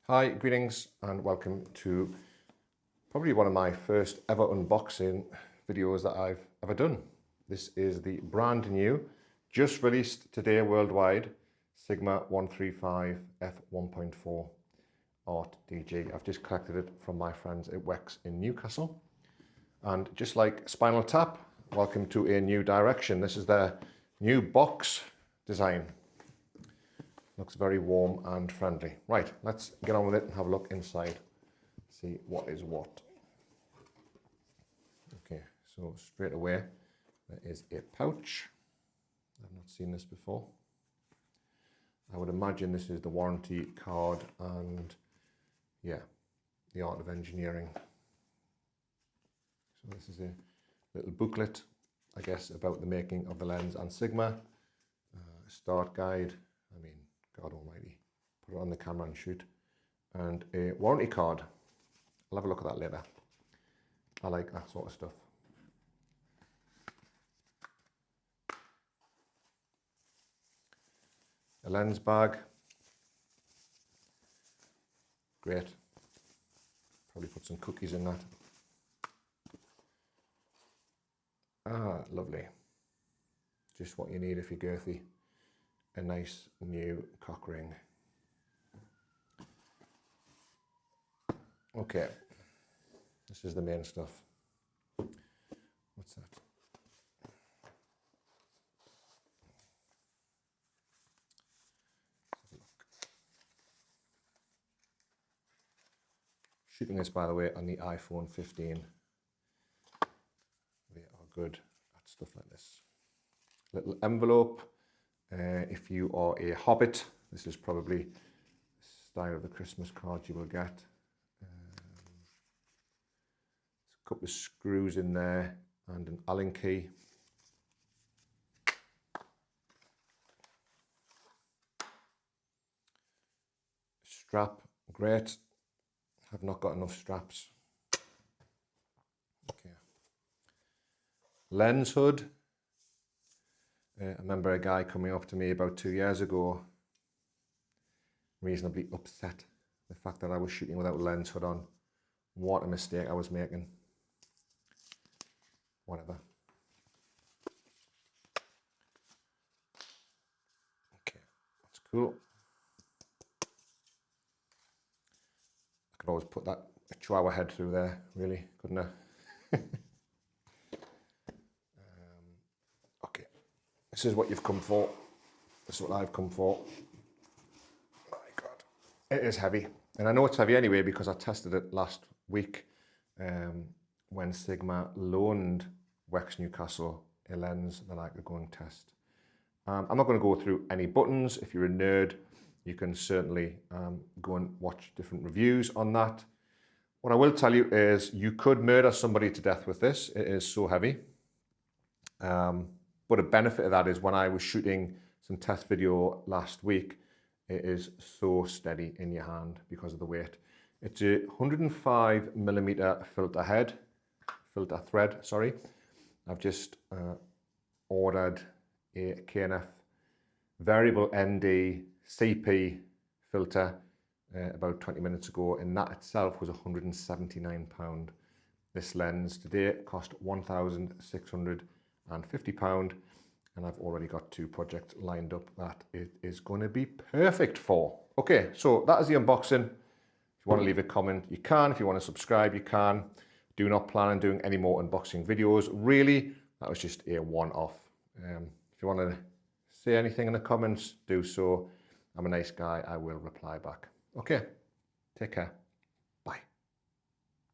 Hi, greetings and welcome to probably one of my first ever unboxing videos that I've ever done. This is the brand new, just released today worldwide, Sigma 135 f1.4 Art DG. I've just collected it from my friends at Wex in Newcastle. And just like Spinal Tap, welcome to a new direction. This is their new box design. Looks very warm and friendly. Right, let's get on with it and have a look inside. See what is what. Okay, so straight away, there is a pouch. I've not seen this before. I would imagine this is the warranty card and, yeah, the art of engineering. So this is a little booklet, I guess, about the making of the lens and Sigma. Start guide, I mean, God almighty, put it on the camera and shoot. And a warranty card. I'll have a look at that later. I like that sort of stuff. A lens bag. Great. Probably put some cookies in that. Ah, lovely. Just what you need if you're girthy. A nice new cock ring. Okay, this is the main stuff. What's that? Have a look. Shooting this, by the way, on the iPhone 15. They are good at stuff like this. Little envelope. If you are a hobbit, this is probably the style of the Christmas card you will get. A couple of screws in there and an Allen key. Strap, great. I've not got enough straps. Okay. Lens hood. I remember a guy coming up to me about 2 years ago, reasonably upset the fact that I was shooting without a lens hood on. What a mistake I was making. Whatever. Okay, that's cool. I could always put that chihuahua head through there, really, couldn't I? Okay, this is what you've come for. This is what I've come for. My God, it is heavy. And I know it's heavy anyway because I tested it last week when Sigma loaned Wex Newcastle a lens that I could go and test. I'm not going to go through any buttons. If you're a nerd, you can certainly go and watch different reviews on that. What I will tell you is you could murder somebody to death with this. It is so heavy. But a benefit of that is when I was shooting some test video last week, it is so steady in your hand because of the weight. It's a 105mm filter thread, sorry. I've just ordered a K&F variable ND CP filter about 20 minutes ago, and that itself was £179. This lens today cost £1,650, and I've already got 2 projects lined up that it is going to be perfect for. Okay, so that is the unboxing. If you want to leave a comment, you can. If you want to subscribe, you can. Do not plan on doing any more unboxing videos. Really, that was just a one-off. If you want to say anything in the comments, do so. I'm a nice guy. I will reply back. Okay, take care.